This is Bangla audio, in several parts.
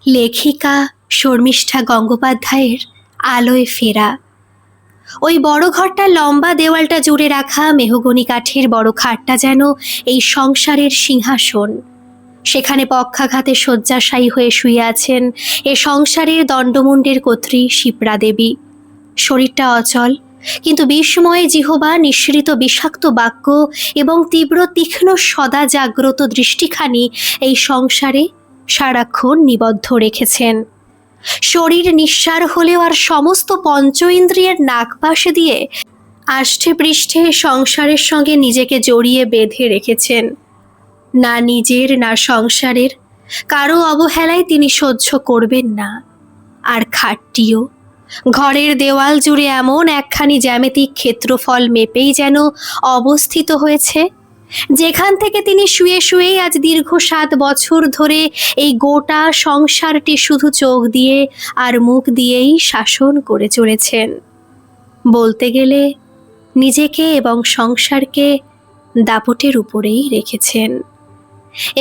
লেখিকা শর্মিষ্ঠা গঙ্গোপাধ্যায়ের আলোয় ফেরা। ওই বড় ঘরটার লম্বা দেওয়ালটা জুড়ে রাখা মেহগনি কাঠের বড় খাটটা যেন এই সংসারের সিংহাসন। সেখানে পক্ষাঘাতে শয্যাশায়ী হয়ে শুয়ে আছেন এ সংসারের দণ্ডমুণ্ডের কর্ত্রী শিপ্রা দেবী। শরীরটা অচল, কিন্তু বিস্ময়ে জিহবা নিঃসৃত বিষাক্ত বাক্য এবং তীব্র তীক্ষ্ণ সদা জাগ্রত দৃষ্টিখানি এই সংসারে সারাক্ষণ নিবদ্ধ রেখেছেন। শরীর নিঃসার হলেও আর সমস্ত পঞ্চ ইন্দ্রিয়ের নাকপাশ দিয়ে আষ্ঠে পৃষ্ঠে সংসারের সঙ্গে নিজেকে জড়িয়ে বেঁধে রেখেছেন। না নিজের না সংসারের কারো অবহেলায় তিনি সহ্য করবেন না। আর খাটটিও ঘরের দেওয়াল জুড়ে এমন একখানি জ্যামিতিক ক্ষেত্রফল মেপেই যেন অবস্থিত হয়েছে, যেখান থেকে তিনি শুয়ে শুয়েই আজ দীর্ঘ 7 বছর ধরে এই গোটা সংসারটি শুধু চোখ দিয়ে আর মুখ দিয়েই শাসন করে চলেছেন। বলতে গেলে নিজেকে এবং সংসারকে দাপটের উপরেই রেখেছেন।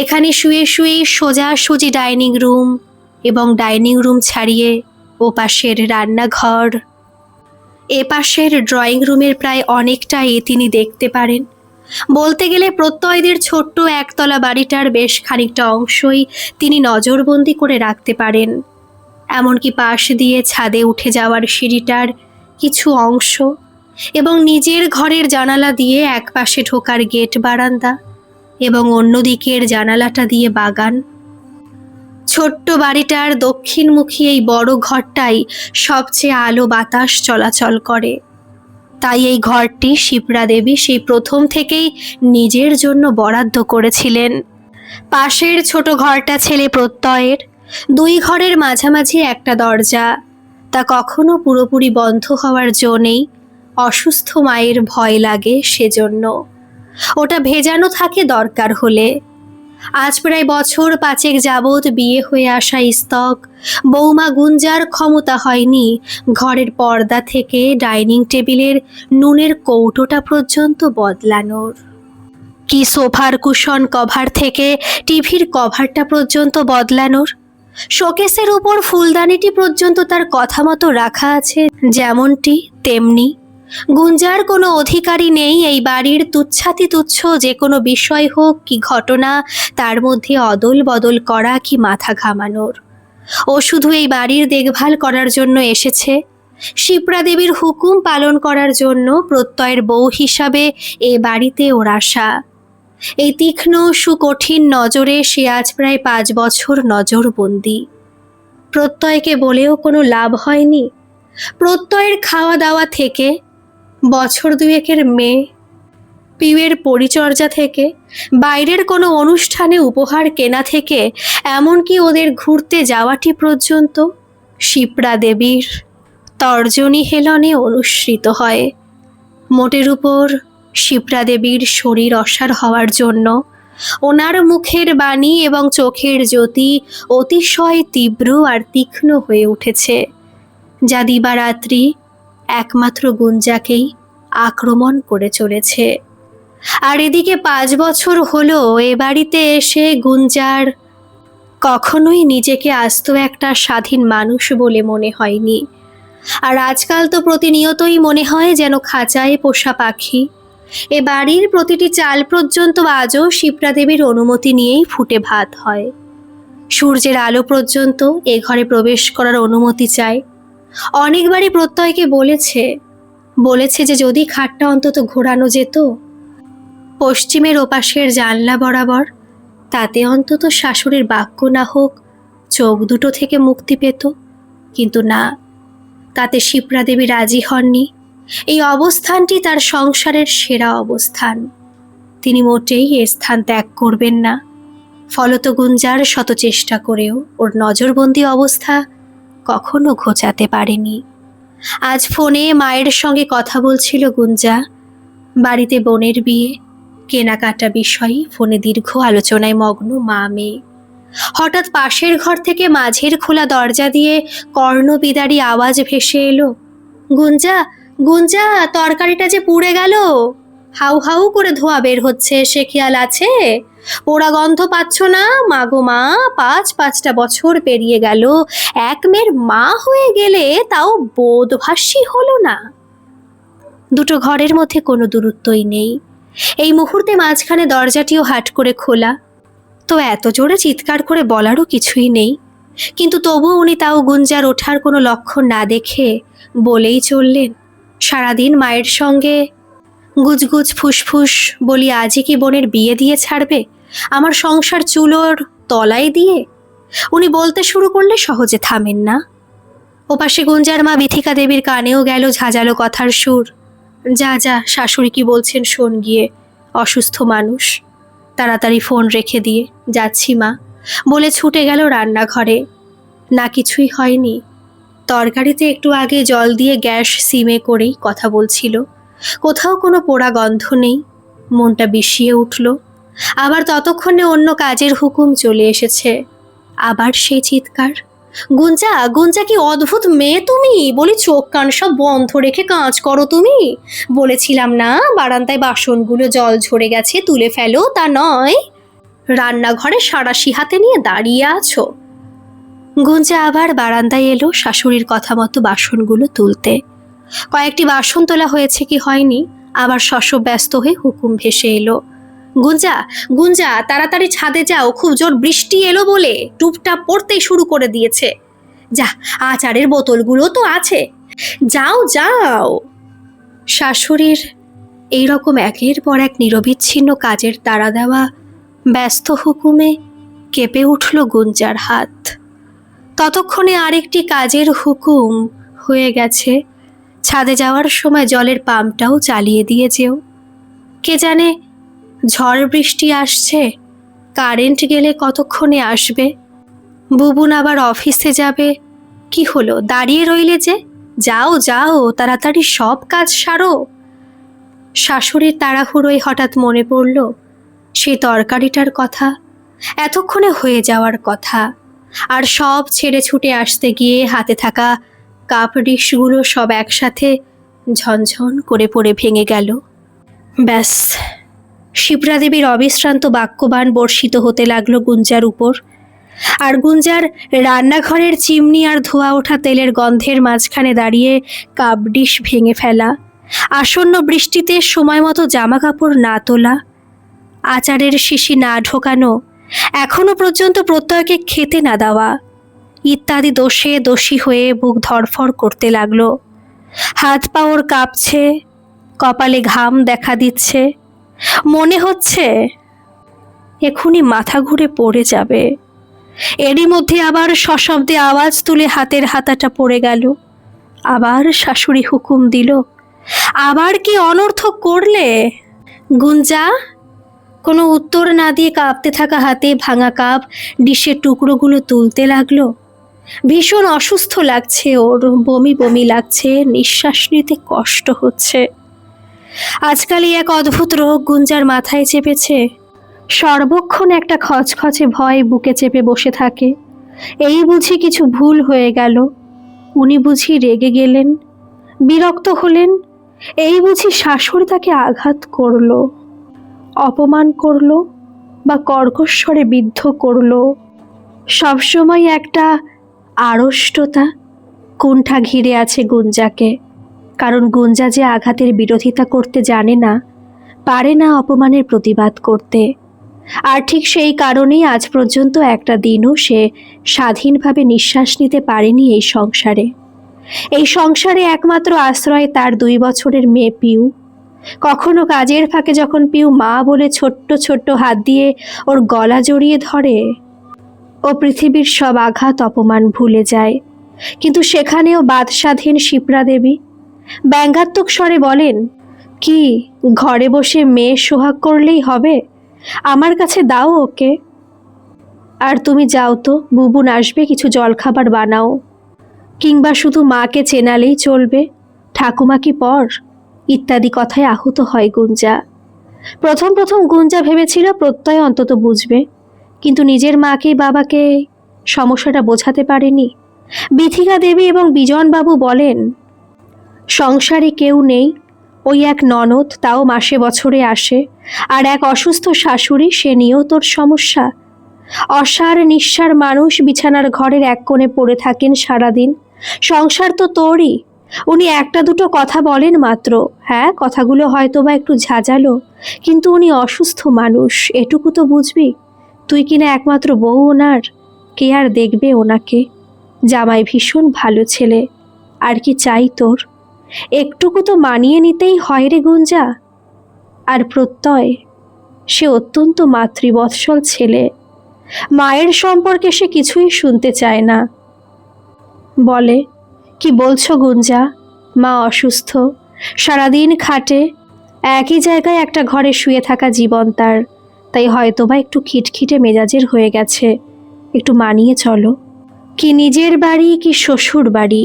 এখানে শুয়ে শুয়েই সোজাসুজি ডাইনিং রুম এবং ডাইনিং রুম ছাড়িয়ে ওপাশের রান্নাঘর, এপাশের ড্রয়িং রুমের প্রায় অনেকটাই তিনি দেখতে পারেন। বলতে গেলে প্রত্যয়দের ছোট্ট একতলা বাড়িটার বেশ খানিকটা অংশই তিনি নজরবন্দি করে রাখতে পারেন। এমনকি পাশ দিয়ে ছাদে উঠে যাওয়ার সিঁড়িটার কিছু অংশ এবং নিজের ঘরের জানালা দিয়ে একপাশে ঢোকার গেট বারান্দা এবং অন্যদিকের জানালাটা দিয়ে বাগান। ছোট্ট বাড়িটার দক্ষিণমুখী এই বড় ঘরটাই সবচেয়ে আলো বাতাস চলাচল করে। তাই এই ঘরটি শিপ্রা দেবী সেই প্রথম থেকেই নিজের জন্য বরাদ্দ করেছিলেন। পাশের ছোট ঘরটা ছেলে প্রত্যয়ের। 2 ঘরের মাঝামাঝি একটা দরজা, তা কখনো পুরোপুরি বন্ধ হওয়ার জো নেই। অসুস্থ মায়ের ভয় লাগে সেজন্য ওটা ভেজানো থাকে দরকার হলে। আজ প্রায় বছর 5 যাবৎ বিয়ে হয়ে আসা স্তক বৌমা গুঞ্জার ক্ষমতা হয়নি ঘরের পর্দা থেকে ডাইনিং টেবিলের নুনের কৌটোটা পর্যন্ত বদলানোর, কি সোফার কুশন কভার থেকে টিভির কভারটা পর্যন্ত বদলানোর। শোকেসের উপর ফুলদানিটি পর্যন্ত তার কথা মতো রাখা আছে যেমনটি তেমনি। গুঞ্জার কোনো অধিকারই নেই এই বাড়ির তুচ্ছাতি তুচ্ছ যে কোনো বিষয় হোক কি ঘটনা তার মধ্যে অদল বদল করা কি মাথা ঘামানোর। ও শুধু এই বাড়ির দেখভাল করার জন্য এসেছে, শিপ্রা দেবীর হুকুম পালন করার জন্য প্রত্যয়ের বউ হিসাবে এ বাড়িতে ওর আশা। এই তীক্ষ্ণ সুকঠিন নজরে সে আজ প্রায় 5 বছর নজরবন্দি। প্রত্যয়কে বলেও কোনো লাভ হয়নি। প্রত্যয়ের খাওয়া দাওয়া থেকে, বছর 2 মেয়ে পিউয়ের পরিচর্যা থেকে, বাইরের কোনো অনুষ্ঠানে উপহার কেনা থেকে, এমনকি ওদের ঘুরতে যাওয়াটি পর্যন্ত শিপ্রা দেবীর তর্জনী হেলনে অনুসৃত হয়। মোটের উপর শিপ্রা দেবীর শরীর অসাড় হওয়ার জন্য ওনার মুখের বাণী এবং চোখের জ্যোতি অতিশয় তীব্র আর তীক্ষ্ণ হয়ে উঠেছে, যা দিবারাত্রি একমাত্র গুঞ্জাকেই আক্রমণ করে চলেছে। আর এদিকে 5 বছর হলো এ বাড়িতে এসে গুঞ্জার কখনোই নিজেকে আস্ত একটা স্বাধীন মানুষ বলে মনে হয়নি। আর আজকাল তো প্রতিনিয়তই মনে হয় যেন খাঁচায় পোষা পাখি। এ বাড়ির প্রতিটি চাল পর্যন্ত আজও শিপ্রা দেবীর অনুমতি নিয়েই ফুটে ভাত হয়। সূর্যের আলো পর্যন্ত এ ঘরে প্রবেশ করার অনুমতি চায়। অনেকবারই প্রত্যয়কে বলেছে যে যদি খাটটা অন্তত ঘোরানো যেত পশ্চিমের ওপাশের জানলা বরাবর, তাতে অন্তত শাশুড়ির বাক্য না হোক চোখ দুটো থেকে মুক্তি পেত। কিন্তু না, তাতে শিপ্রা দেবী রাজি হননি। এই অবস্থানটি তার সংসারের সেরা অবস্থান, তিনি মোটেই এ স্থান ত্যাগ করবেন না। ফলত গুঞ্জার শত চেষ্টা করেও ওর নজরবন্দি অবস্থা কখনো ঘোচাতে পারেনি। আজ ফোনে মায়ের সঙ্গে কথা বলছিল গুঞ্জা। বাড়িতে বোনের বিয়ে, কেনাকাটা বিষয়ে ফোনে দীর্ঘ আলোচনায় মগ্ন মা মেয়ে। হঠাৎ পাশের ঘর থেকে মাঝের খোলা দরজা দিয়ে কর্ণবিদারী আওয়াজ ভেসে এলো, গুঞ্জা গুঞ্জা, তরকারিটা যে পুড়ে গেল। হাউ হাউ করে ধোঁয়া বের হচ্ছে, সে খেয়াল আছে? পোড়া গন্ধ পাচ্ছ না? মাগো মা, ৫-৫টা বছর পেরিয়ে গেল, এক মেয়ের মা হয়ে গেলে তাও বোধভাসী হলো না। দুটো ঘরের মধ্যে কোনো দূরত্বই নেই। এই মুহূর্তে মাঝখানে দরজাটিও হাট করে খোলা, তো এত জোরে চিৎকার করে বলারও কিছুই নেই। কিন্তু তবুও উনি তাও গুঞ্জার ওঠার কোনো লক্ষণ না দেখে বলেই চললেন, সারাদিন মায়ের সঙ্গে গুজগুজ ফুসফুস বলি, আজই কি বোনের বিয়ে দিয়ে ছাড়বে আমার সংসার চুলোর তলায় দিয়ে? উনি বলতে শুরু করলে সহজে থামেন না। ওপাশে গুঞ্জার মা বিথিকা দেবীর কানেও গেল ঝাঁঝালো কথার সুর। যা যা, শাশুড়ি কি বলছেন শোন গিয়ে, অসুস্থ মানুষ। তাড়াতাড়ি ফোন রেখে দিয়ে যাচ্ছি মা বলে ছুটে গেল রান্নাঘরে। না, কিছুই হয়নি। তরকারিতে একটু আগে জল দিয়ে গ্যাস সিমে করেই কথা বলছিল। কোথাও কোনো পোড়া গন্ধ নেই। মনটা বিষিয়ে উঠল। আবার ততক্ষণে অন্য কাজের হুকুম চলে এসেছে। আবার সেই চিৎকার, গুঞ্জা গুঞ্জা, কি অদ্ভুত মেয়ে তুমি, বলি চোখ কান সব বন্ধ রেখে কাজ করো তুমি। বলেছিলাম না বারান্দায় বাসনগুলো জল ঝরে গেছে, তুলে ফেলো, তা নয় রান্নাঘরে সাঁড়াশি হাতে নিয়ে দাঁড়িয়ে আছো। গুঞ্জা আবার বারান্দায় এলো শাশুড়ির কথা মতো বাসনগুলো তুলতে। কয়েকটি বাসন তোলা হয়েছে কি হয়নি, আবার শশব ব্যস্ত হয়ে হুকুম ভেসে এলো, গুঞ্জা গুঞ্জা, তাড়াতাড়ি ছাদে যাও, খুব জোর বৃষ্টি এলো বলে টুপটাপ পড়তেই শুরু করে দিয়েছে। যা, আচারের বোতলগুলো তো আছে, যাও যাও। শাশুড়ির এইরকম একের পর এক নিরবিচ্ছিন্ন কাজের তাড়া দেওয়া ব্যস্ত হুকুমে কেঁপে উঠল গুঞ্জার হাত। ততক্ষণে আরেকটি কাজের হুকুম হয়ে গেছে, ছাদে যাওয়ার সময় জলের পাম্পটাও চালিয়ে দিয়ে যেও। কে জানে ঝড় বৃষ্টি আসছে, কারেন্ট গেলে কতক্ষণে আসবে। বুবুন আবার অফিসে যাবে। কি হলো, দাঁড়িয়ে রইলে যে? যাও যাও, তাড়াতাড়ি সব কাজ সারো। শাশুড়ির তাড়াহুড়োয় হঠাৎ মনে পড়ল সেই তরকারিটার কথা, এতক্ষণে হয়ে যাওয়ার কথা। আর সব ছেড়ে ছুটে আসতে গিয়ে হাতে থাকা কাপ ডিশগুলো সব একসাথে ঝনঝন করে পড়ে ভেঙে গেল। ব্যাস, শিপ্রা দেবীর অবিশ্রান্ত বাক্যবাণ বর্ষিত হতে লাগলো গুঞ্জার উপর। আর গুঞ্জার রান্নাঘরের চিমনি আর ধোয়া ওঠা তেলের গন্ধের মাঝখানে দাঁড়িয়ে কাপ ডিশ ভেঙে ফেলা, আসন্ন বৃষ্টিতে সময় মতো জামা কাপড় না তোলা, আচারের শিশি না ঢোকানো, এখনো পর্যন্ত প্রত্যয়কে খেতে না দেওয়া ইত্যাদি দোষে দোষী হয়ে বুক ধড়ফড় করতে লাগলো। হাত পা ওর কাঁপছে, কপালে ঘাম দেখা দিচ্ছে, মনে হচ্ছে এখুনি মাথা ঘুরে পড়ে যাবে। এরই মধ্যে আবার সশব্দে আওয়াজ তুলে হাতের হাতাটা পড়ে গেল। আবার শাশুড়ি হুকুম দিল, আবার কি অনর্থক করলে? গুঞ্জা কোনো উত্তর না দিয়ে কাঁপতে থাকা হাতে ভাঙা কাপ ডিশের টুকরোগুলো তুলতে লাগলো। ভীষণ অসুস্থ লাগছে ওর, বমি বমি লাগছে, নিঃশ্বাস নিতে কষ্ট হচ্ছে। আজকালই এক অদ্ভুত রোগ গুঞ্জার মাথায় চেপেছে। সর্বক্ষণ একটা খচখচে ভয় বুকে চেপে বসে থাকে। এই বুঝি কিছু ভুল হয়ে গেল, উনি বুঝি রেগে গেলেন, বিরক্ত হলেন, এই বুঝি শাশুড়ি তাকে আঘাত করলো, অপমান করলো বা কর্কশ্বরে বিদ্ধ করলো। সবসময় একটা আড়ষ্টতা, কুণ্ঠা ঘিরে আছে গুঞ্জাকে। কারণ গুঞ্জা যে আঘাতের বিরোধিতা করতে জানে না, পারে না অপমানের প্রতিবাদ করতে। আর ঠিক সেই কারণেই আজ পর্যন্ত একটা দিনও সে স্বাধীনভাবে নিঃশ্বাস নিতে পারেনি এই সংসারে। এই সংসারে একমাত্র আশ্রয় তার 2 বছরের মেয়ে পিউ। কখনো কাজের ফাঁকে যখন পিউ মা বলে ছোট্ট ছোট্ট হাত দিয়ে ওর গলা জড়িয়ে ধরে, ও পৃথিবীর সব আঘাত অপমান ভুলে যায়। কিন্তু সেখানেও বাদস্বাধীন শিপ্রা দেবী ব্যঙ্গাত্মক স্বরে বলেন, কি ঘরে বসে মেয়ে সোহাগ করলেই হবে? আমার কাছে দাও ওকে। আর তুমি যাও তো, বুবুন আসবে, কিছু জলখাবার বানাও। কিংবা শুধু মাকে চেনালেই চলবে, ঠাকুমা কি পর? ইত্যাদি কথায় আহত হয় গুঞ্জা। প্রথম প্রথম গুঞ্জা ভেবেছিল প্রত্যয় অন্তত বুঝবে, কিন্তু নিজের মাকে বাবাকে সমস্যাটা বোঝাতে পারেনি। বিথিকা দেবী এবং বিজনবাবু বলেন, সংসারে কেউ নেই, ওই এক ননদ, তাও মাসে বছরে আসে, আর এক অসুস্থ শাশুড়ি, সে নিয়েও তোর সমস্যা? অসার নিঃসার মানুষ বিছানার ঘরের এক কোণে পড়ে থাকেন সারাদিন। সংসার তো তোরই। উনি একটা দুটো কথা বলেন মাত্র, হ্যাঁ কথাগুলো হয়তো বা একটু ঝাঁঝালো, কিন্তু উনি অসুস্থ মানুষ, এটুকু তো বুঝবি। তুই কিনা একমাত্র বউ ওনার, কে আর দেখবে ওনাকে? জামাই ভীষণ ভালো ছেলে, আর কি চাই তোর? একটুকু তো মানিয়ে নিতেই হয় রে গুঞ্জা। আর প্রত্যয়, সে অত্যন্ত মাতৃবৎসল ছেলে, মায়ের সম্পর্কে সে কিছুই শুনতে চায় না। বলে, কি বলছো গুঞ্জা? মা অসুস্থ, সারাদিন খাটে, একই জায়গায় একটা ঘরে শুয়ে থাকা জীবন তার, তাই হয়তোবা একটু খিটখিটে মেজাজের হয়ে গেছে, একটু মানিয়ে চলো। কি নিজের বাড়ি কি শ্বশুর বাড়ি,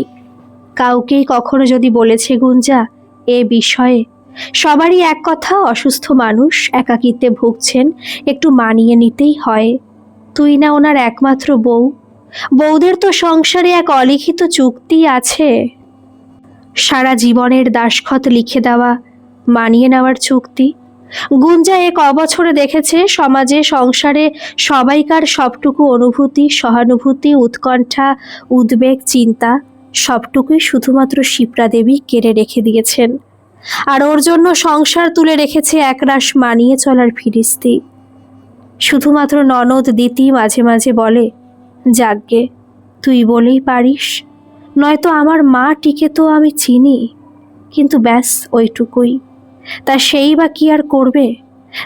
কাউকেই কখনো যদি বলেছে গুঞ্জা এ বিষয়ে? সবারই এক কথা, অসুস্থ মানুষ, একাকিত্বে ভুগছেন, একটু মানিয়ে নিতেই হয়। তুই না ওনার একমাত্র বউ, বউদের তো সংসারে এক অলিখিত চুক্তি আছে, সারা জীবনের দাসখত লিখে দেওয়া, মানিয়ে নেওয়ার চুক্তি। গুঞ্জা এক অবছরে দেখেছে সমাজে সংসারে সবাইকার সবটুকু অনুভূতি, সহানুভূতি, উৎকণ্ঠা, উদ্বেগ, চিন্তা সবটুকুই শুধুমাত্র শিপ্রা দেবী কেড়ে রেখে দিয়েছেন, আর ওর জন্য সংসার তুলে রেখেছে একরাশ মানিয়ে চলার ফিরিস্তি। শুধুমাত্র ননদ দিতি মাঝে মাঝে বলে, যাগ্গে তুই বলেই পারিস, নয়তো আমার মা টিকে তো আমি চিনি, কিন্তু ব্যাস ওইটুকুই, তা সেই বা কি আর করবে?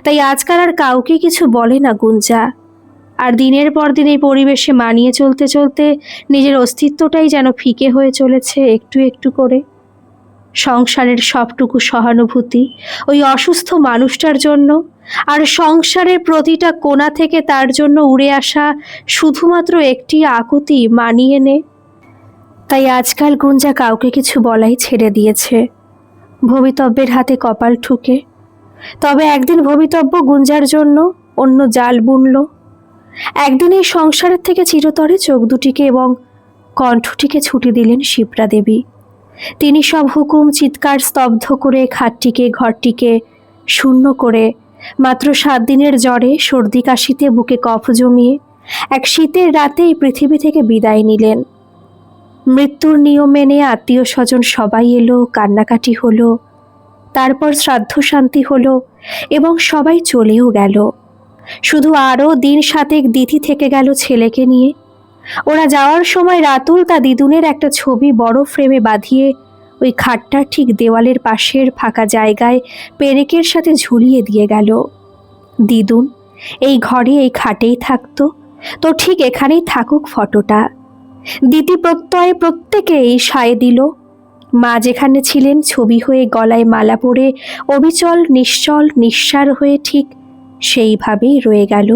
তাই আজকাল আর কাউকে কিছু বলে না গুঞ্জা। আর দিনের পর দিন এই পরিবেশে মানিয়ে চলতে চলতে নিজের অস্তিত্বটাই যেন ফিকে হয়ে চলেছে একটু একটু করে। সংসারের সবটুকু সহানুভূতি ওই অসুস্থ মানুষটার জন্য, আর সংসারের প্রতিটা কোণা থেকে তার জন্য উড়ে আসা শুধুমাত্র একটি আকুতি, মানিয়ে নে। তাই আজকাল গুঞ্জা কাউকে কিছু বলাই ছেড়ে দিয়েছে, ভবিতব্যের হাতে কপাল ঠুকে। তবে একদিন ভবিতব্য গুঞ্জার জন্য অন্য জাল বুনল। একদিন এই সংসারের থেকে চিরতরে চোখ দুটিকে এবং কণ্ঠটিকে ছুটি দিলেন শিপ্রা দেবী। তিনি সব হুকুম চিৎকার স্তব্ধ করে খাটটিকে, ঘরটিকে শূন্য করে মাত্র 7 দিনের জ্বরে, সর্দি কাশিতে বুকে কফ জমিয়ে এক শীতের রাতে এই পৃথিবী থেকে বিদায় নিলেন। মৃত্যুর নিয়ম মেনে আত্মীয় স্বজন সবাই এলো, কান্নাকাটি হলো, তারপর শ্রাদ্ধ শান্তি হলো এবং সবাই চলেও গেল। শুধু আরও দিন 7 দিতি থেকে গেল ছেলেকে নিয়ে। ওরা যাওয়ার সময় রাতুল তা দিদুনের একটা ছবি বড় ফ্রেমে বাঁধিয়ে ওই খাটটার ঠিক দেওয়ালের পাশের ফাঁকা জায়গায় পেরেকের সাথে ঝুলিয়ে দিয়ে গেল। দিদুন এই ঘরে এই খাটেই থাকতো, তো ঠিক এখানেই থাকুক ফটোটা। দিতি প্রত্যয় প্রত্যেকেই সায় দিল। মা যেখানে ছিলেন ছবি হয়ে গলায় মালা পরে অবিচল নিশ্চল নিঃসার হয়ে ঠিক সেইভাবেই রয়ে গেল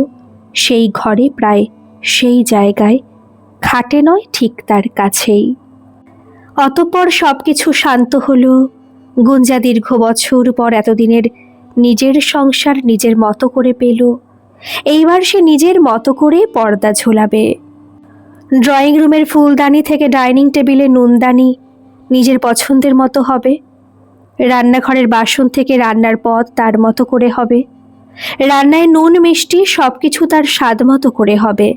সেই ঘরে, প্রায় সেই জায়গায়, খাটে নয় ঠিক তার কাছেই। অতঃপর সব কিছু শান্ত হলো। গুঞ্জা দীর্ঘ বছর পর এতদিনের নিজের সংসার নিজের মতো করে পেল। এইবার সে নিজের মতো করে পর্দা ঝোলাবে। ড্রয়িং রুমের ফুলদানি থেকে ডাইনিং টেবিলে নুনদানি নিজের পছন্দের মতো হবে। রান্নাঘরের বাসন থেকে রান্নার পদ তার মতো করে হবে। রান্নায় নুন মিষ্টি সব কিছু তার স্বাদ মতো করে হবে।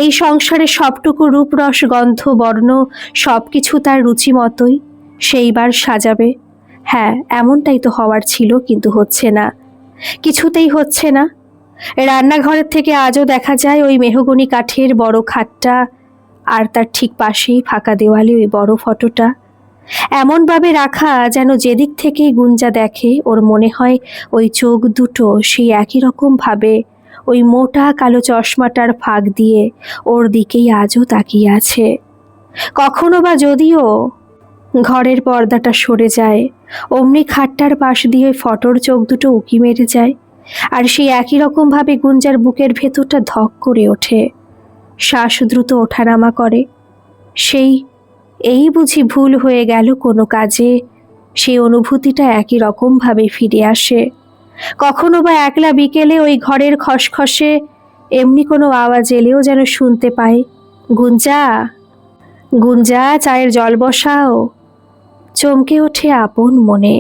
এই সংসারে সবটুকু রূপরস গন্ধ বর্ণ সব কিছু তার রুচি মতোই সেইবার সাজাবে। হ্যাঁ, এমনটাই তো হওয়ার ছিল, কিন্তু হচ্ছে না, কিছুতেই হচ্ছে না। রান্নাঘরের থেকে আজও দেখা যায় ওই মেহগনি কাঠের বড় খাটটা, আর তার ঠিক পাশেই ফাঁকা দেওয়ালে ওই বড় ফটোটা, এমনভাবে রাখা যেন যেদিক থেকেই গুঞ্জা দেখে ওর মনে হয় ওই চোখ দুটো সেই একই রকম ভাবে ওই মোটা কালো চশমাটার ফাঁক দিয়ে ওর দিকেই আজও তাকিয়ে আছে। কখনো বা যদিও ঘরের পর্দাটা সরে যায়, অমনি খাটটার পাশ দিয়ে ওই ফটোর চোখ দুটো উকি মেরে যায়, আর সেই একই রকমভাবে গুঞ্জার বুকের ভেতরটা ধক করে ওঠে, শ্বাস দ্রুত ওঠানামা করে। সেই এই বুঝি ভুল হয়ে গেল কোনো কাজে, সেই অনুভূতিটা একই রকমভাবে ফিরে আসে। কখনো বা একলা বিকেলে ওই ঘরের খসখসে এমনি কোনো আওয়াজ এলেও যেন শুনতে পায়, গুঞ্জা গুঞ্জা চায়ের জল বসাও। চমকে ওঠে আপন মনে।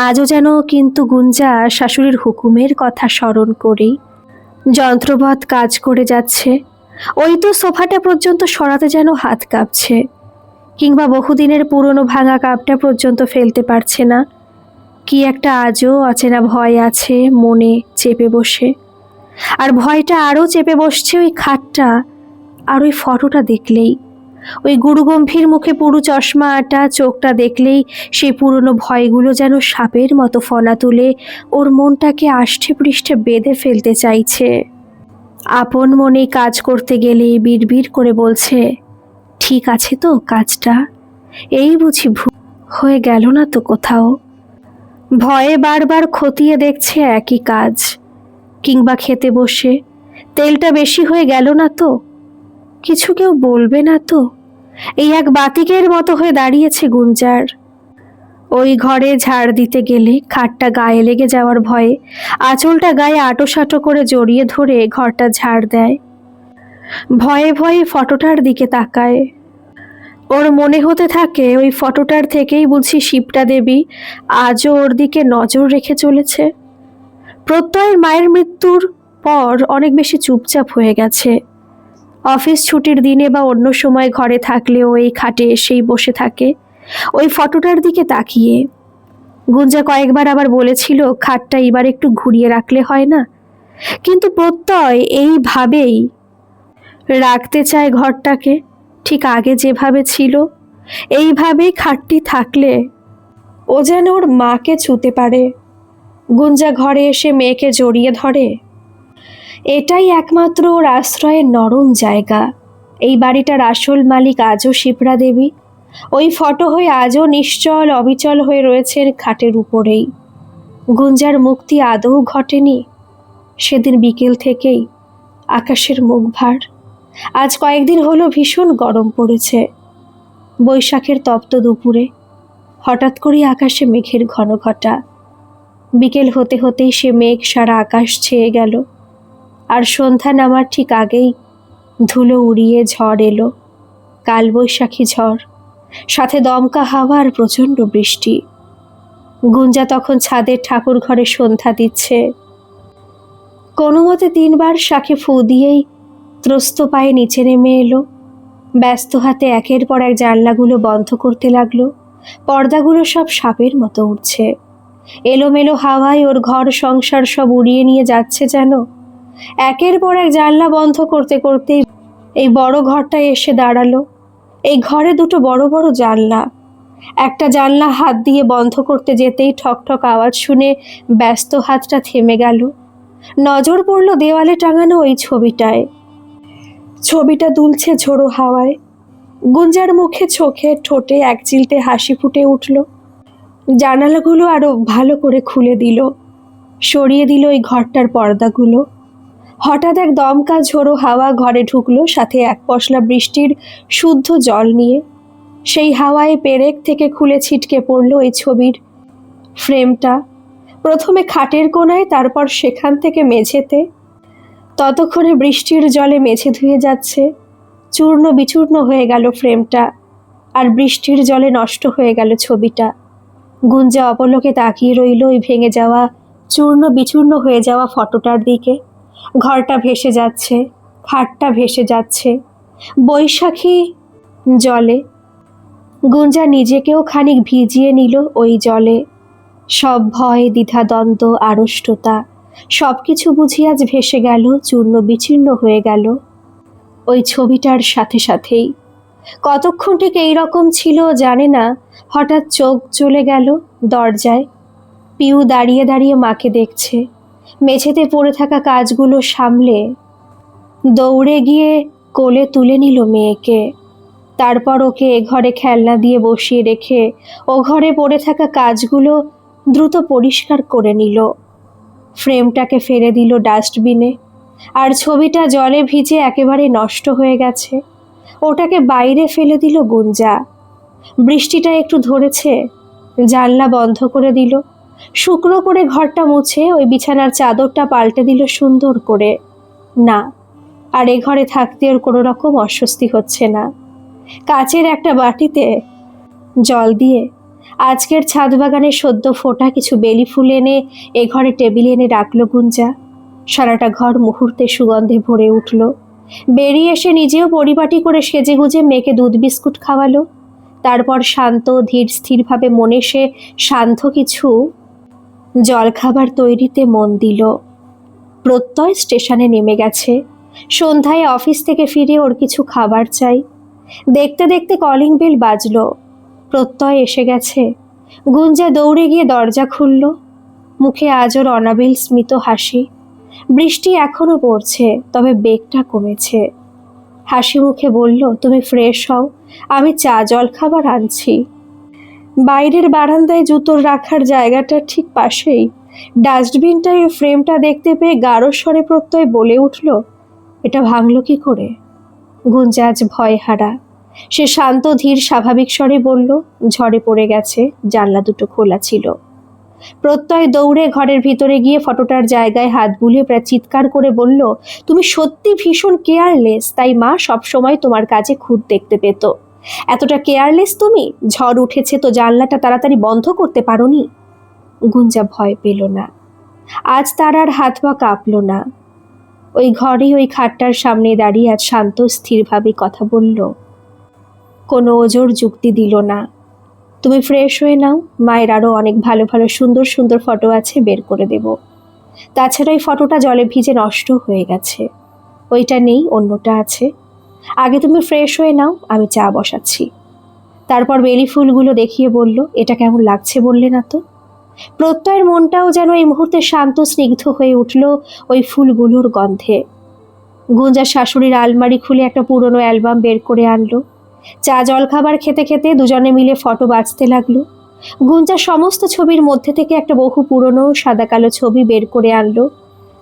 আজও যেন কিন্তু গুঞ্জা শাশুড়ির হুকুমের কথা স্মরণ করেই যন্ত্রবৎ কাজ করে যাচ্ছে। ওই তো সোফাটা পর্যন্ত সরাতে যেন হাত কাঁপছে, কিংবা বহুদিনের পুরনো ভাঙা কাপটা পর্যন্ত ফেলতে পারছে না। কি একটা আজও অচেনা ভয় আছে মনে চেপে বসে। আর ভয়টা আরও চেপে বসছে ওই খাটটা আর ওই ফটোটা দেখলেই। ওই গুরুগম্ভীর মুখে পুরু চশমা আটা চোখটা দেখলেই সেই পুরনো ভয়গুলো যেন সাপের মতো ফনা তুলে ওর মনটাকে আষ্টে পৃষ্ঠে বেঁধে ফেলতে চাইছে। আপন মনে কাজ করতে গেলে বিড়বিড় করে বলছে, ঠিক আছে তো কাজটা? এই বুঝি ভুল হয়ে গেল না তো কোথাও? ভয়ে বারবার খতিয়ে দেখছে একই কাজ। কিংবা খেতে বসে তেলটা বেশি হয়ে গেল না তো? কিছু কেউ বলবে না তো? এই এক বাতিকের মতো হয়ে দাঁড়িয়েছে গুঞ্জার। ওই ঘরে ঝাড় দিতে গেলে খাটটা গায়ে লেগে যাওয়ার ভয়ে আঁচলটা গায়ে আঁটোসাঁটো করে জড়িয়ে ধরে ঘরটা ঝাড় দেয়। ভয়ে ভয়ে ফটোটার দিকে তাকায়। ওর মনে হতে থাকে ওই ফটোটার থেকেই বুঝি শিপ্রা দেবী আজও ওর দিকে নজর রেখে চলেছে। প্রত্যয়ের মায়ের মৃত্যুর পর অনেক বেশি চুপচাপ হয়ে গেছে। অফিস ছুটির দিনে বা অন্য সময় ঘরে থাকলেও এই খাটে এসেই বসে থাকে ওই ফটোটার দিকে তাকিয়ে। গুঞ্জা কয়েকবার আবার বলেছিল খাটটা এবার একটু ঘুরিয়ে রাখলে হয় না, কিন্তু প্রত্যয় এইভাবেই রাখতে চায় ঘরটাকে ঠিক আগে যেভাবে ছিল। এইভাবেই খাটটি থাকলে ও যেন ওর মাকে ছুঁতে পারে। গুঞ্জা ঘরে এসে মেয়েকে জড়িয়ে ধরে। এটাই একমাত্র ওর আশ্রয়ের নরম জায়গা। এই বাড়িটার আসল মালিক আজও শিপ্রা দেবী। ওই ফটো হয়ে আজও নিশ্চল অবিচল হয়ে রয়েছেন খাটের উপরেই। গুঞ্জার মুক্তি আদৌ ঘটেনি। সেদিন বিকেল থেকেই আকাশের মুখ ভার। আজ কয়েকদিন হলো ভীষণ গরম পড়েছে। বৈশাখের তপ্ত দুপুরে হঠাৎ করেই আকাশে মেঘের ঘন ঘটা। বিকেল হতে হতেই সে মেঘ সারা আকাশ ছেয়ে গেল। আর সন্ধ্যা নামার ঠিক আগেই ধুলো উড়িয়ে ঝড় এলো, কালবৈশাখী ঝড়, সাথে দমকা হাওয়া আর প্রচণ্ড বৃষ্টি। গুঞ্জা তখন ছাদের ঠাকুর ঘরে সন্ধ্যা দিচ্ছে। কোনো মতে 3 বার শাঁখে ফু দিয়েই ত্রস্ত পায়ে নিচে নেমে এলো। ব্যস্ত হাতে একের পর এক জানলাগুলো বন্ধ করতে লাগলো। পর্দাগুলো সব সাপের মতো উঠছে। এলোমেলো হাওয়ায় ওর ঘর সংসার সব উড়িয়ে নিয়ে যাচ্ছে যেন। একের পর এক জানলা বন্ধ করতে করতে এই বড় ঘরটায় এসে দাঁড়ালো। এই ঘরে 2টো বড় বড় জানলা। একটা জানলা হাত দিয়ে বন্ধ করতে যেতেই ঠকঠক আওয়াজ শুনে ব্যস্ত হাতটা থেমে গেল। নজর পড়ল দেওয়ালে টাঙানো ওই ছবিটায়। ছবিটা দুলছে ঝোড়ো হাওয়ায়। গুঞ্জার মুখে চোখে ঠোঁটে এক চিলতে হাসি ফুটে উঠল। জানালাগুলো আরো ভালো করে খুলে দিল, সরিয়ে দিল ওই ঘরটার পর্দাগুলো। হঠাৎ এক দমকা ঝোড়ো হাওয়া ঘরে ঢুকলো, সাথে এক পশলা বৃষ্টির শুদ্ধ জল নিয়ে। সেই হাওয়ায় পেরেক থেকে খুলে ছিটকে পড়ল ওই ছবির ফ্রেমটা। প্রথমে খাটের কোণায়, তারপর সেখান থেকে মেঝেতে। ততক্ষণে বৃষ্টির জলে মেঝে ধুয়ে যাচ্ছে। চূর্ণ বিচূর্ণ হয়ে গেল ফ্রেমটা, আর বৃষ্টির জলে নষ্ট হয়ে গেল ছবিটা। গুঞ্জা অপলকে তাকিয়ে রইল ওই ভেঙে যাওয়া চূর্ণ বিচূর্ণ হয়ে যাওয়া ফটোটার দিকে। ঘরটা ভেসে যাচ্ছে, খাটটা ভেসে যাচ্ছে বৈশাখী জলে। গুঞ্জা নিজেকেও খানিক ভিজিয়ে নিল ওই জলে। সব ভয়, দ্বিধা, দ্বন্দ্ব, আড়ষ্টতা সব কিছু বুঝি আজ ভেসে গেল, চূর্ণ বিচূর্ণ হয়ে গেল ওই ছবিটার সাথে সাথেই। কতক্ষণ ঠিক এইরকম ছিল জানে না। হঠাৎ চোখ চলে গেল দরজায়। পিউ দাঁড়িয়ে দাঁড়িয়ে মাকে দেখছে। মেঝেতে পড়ে থাকা কাজগুলো সামলে দৌড়ে গিয়ে কোলে তুলে নিল মেয়েকে। তারপর ওকে এ ঘরে খেলনা দিয়ে বসিয়ে রেখে ও ঘরে পড়ে থাকা কাজগুলো দ্রুত পরিষ্কার করে নিল। ফ্রেমটাকে ফেলে দিল ডাস্টবিনে। আর ছবিটা জলে ভিজে একেবারে নষ্ট হয়ে গেছে, ওটাকে বাইরে ফেলে দিল গুঞ্জা। বৃষ্টিটা একটু ধরেছে, জানলা বন্ধ করে দিল। শুকনো করে ঘরটা মুছে ওই বিছানার চাদরটা পাল্টে দিল সুন্দর করে। না, আর এ ঘরে থাকতে ওর কোনো রকম অস্বস্তি হচ্ছে না। কাচের একটা বাটিতে জল দিয়ে আজকের ছাদ বাগানে সদ্য ফোটা কিছু বেলি ফুল এনে এ ঘরে টেবিলে এনে রাখল গুঞ্জা। সারাটা ঘর মুহূর্তে সুগন্ধে ভরে উঠল। বেরিয়ে এসে নিজেও পরিপাটি করে সেজেগুজে মেয়েকে দুধ বিস্কুট খাওয়ালো। তারপর শান্ত ধীর স্থিরভাবে মনে সে সান্ধ্য কিছু জলখাবার তৈরিতে মন দিল। প্রত্যয় স্টেশনে নেমে গেছে। সন্ধ্যায় অফিস থেকে ফিরে ওর কিছু খাবার চাই। দেখতে দেখতে কলিং বেল বাজল। প্রত্যয় এসে গেছে। গুঞ্জা দৌড়ে গিয়ে দরজা খুলল। মুখে আজ ওর অনাবিল স্মিত হাসি। বৃষ্টি এখনো পড়ছে, তবে বেগটা কমেছে। হাসি মুখে বলল, তুমি ফ্রেশ হও, আমি চা জল খাবার আনছি। বাইরের বারান্দায় জুতোর রাখার জায়গাটার ঠিক পাশেই ডাস্টবিনটার ফ্রেমটা দেখতে পেয়ে গাঢ় স্বরে প্রত্যয় বলে উঠল, এটা ভাঙল কি করে? গুঞ্জা আজ ভয় হারা। সে শান্ত ধীর স্বাভাবিক স্বরে বলল, ঝড়ে পড়ে গেছে, জানলা দুটো খোলা ছিল। প্রত্যয় দৌড়ে ঘরের ভিতরে গিয়ে ফটোটার জায়গায় হাত বুলিয়ে প্রায় চিৎকার করে বলল, তুমি সত্যি ভীষণ কেয়ারলেস, তাই মা সবসময় তোমার কাছে খুঁত দেখতে পেত। এতটা কেয়ারলেস তুমি? ঝড় উঠেছে তো জানলাটা তাড়াতাড়ি বন্ধ করতে পারোনি? গুঞ্জা ভয় পেল না। আজ তার আর হাত পা কাঁপল না। ওই ঘরেই ওই খাটটার সামনে দাঁড়িয়ে আজ শান্ত স্থিরভাবে কথা বলল, কোনো ওজোর যুক্তি দিল না। তুমি ফ্রেশ হয়ে নাও, মায়ের আরও অনেক ভালো ভালো সুন্দর সুন্দর ফটো আছে, বের করে দেব। তাছাড়া ওই ফটোটা জলে ভিজে নষ্ট হয়ে গেছে, ওইটা নেই, অন্যটা আছে। আগে তুমি ফ্রেশ হয়ে নাও, আমি চা বসাচ্ছি। তারপর বেলি ফুলগুলো দেখিয়ে বলল, এটা কেমন লাগছে বললে না তো? প্রত্যয়ের মনটাও যেন এই মুহূর্তে শান্ত স্নিগ্ধ হয়ে উঠল ওই ফুলগুলোর গন্ধে। গুঞ্জা শাশুড়ির আলমারি খুলে একটা পুরনো অ্যালবাম বের করে আনলো। চা জলখাবার খেতে খেতে দুজনে মিলে ফটো বাছতে লাগলো। গুঞ্জা সমস্ত ছবির মধ্যে থেকে একটা বহু পুরনো সাদা কালো ছবি বের করে আনলো।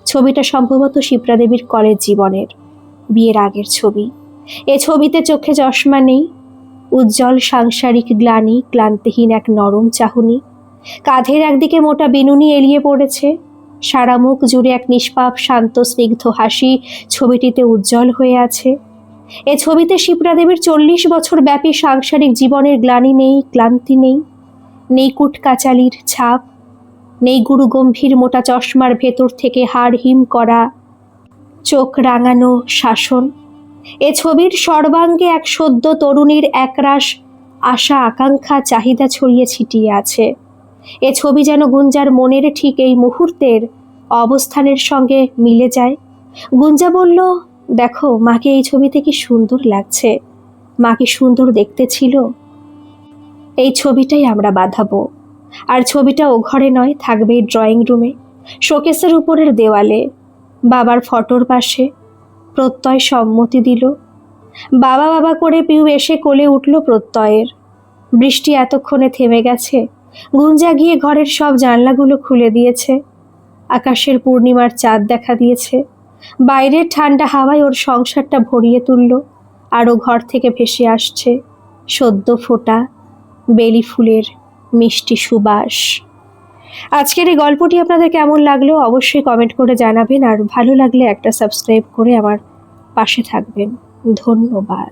ছবিটা সম্ভবত শিপ্রা দেবীর কলেজ জীবনের, বিয়ের আগের ছবি। এ ছবিতে চোখে চশমা নেই, উজ্জ্বল সাংসারিক গ্লানি, ক্লান্তিহীন এক নরম চাহনি। কাঁধের একদিকে মোটা বিনুনি এলিয়ে পড়েছে। সারা মুখ জুড়ে এক নিষ্পাপ শান্ত স্নিগ্ধ হাসি ছবিটিতে উজ্জ্বল হয়ে আছে। এ ছবিতে শিপ্রা দেবীর 40 বছর ব্যাপী সাংসারিক জীবনের গ্লানি নেই, ক্লান্তি নেই, নেই কুটকাচালির ছাপ, নেই গুরু গম্ভীর মোটা চশমার ভেতর থেকে হাড় হিম করা চোখ রাঙানো শাসন। এ ছবির সর্বাঙ্গে এক সদ্য তরুণীর একরাশ আশা আকাঙ্ক্ষা চাহিদা ছড়িয়ে ছিটিয়ে আছে। এ ছবি যেন গুঞ্জার মনের ঠিক এই মুহূর্তের অবস্থানের সঙ্গে মিলে যায়। গুঞ্জা বলল, দেখো মাকে এই ছবিতে কি সুন্দর লাগছে, মা কি সুন্দর দেখতে ছিল। এই ছবিটাই আমরা বাঁধাবো। আর ছবিটা ও ঘরে নয়, থাকবে ড্রয়িং রুমে, শোকেসের উপরের দেওয়ালে, বাবার ফটোর পাশে। প্রত্যয় সম্মতি দিল। বাবা বাবা করে পিউ এসে কোলে উঠল প্রত্যয়ের। বৃষ্টি এতক্ষণে থেমে গেছে। গুঞ্জা গিয়ে ঘরের সব জানলাগুলো খুলে দিয়েছে। আকাশের পূর্ণিমার চাঁদ দেখা দিয়েছে। বাইরের ঠান্ডা হাওয়ায় ওর সংসারটা ভরিয়ে তুলল। আরও ঘর থেকে ভেসে আসছে সদ্য ফোটা বেলি ফুলের মিষ্টি সুবাস। আজকের এই গল্পটি আপনাদের কেমন লাগলো অবশ্যই কমেন্ট করে জানাবেন, আর ভালো লাগলে একটা সাবস্ক্রাইব করে আমার পাশে থাকবেন। ধন্যবাদ।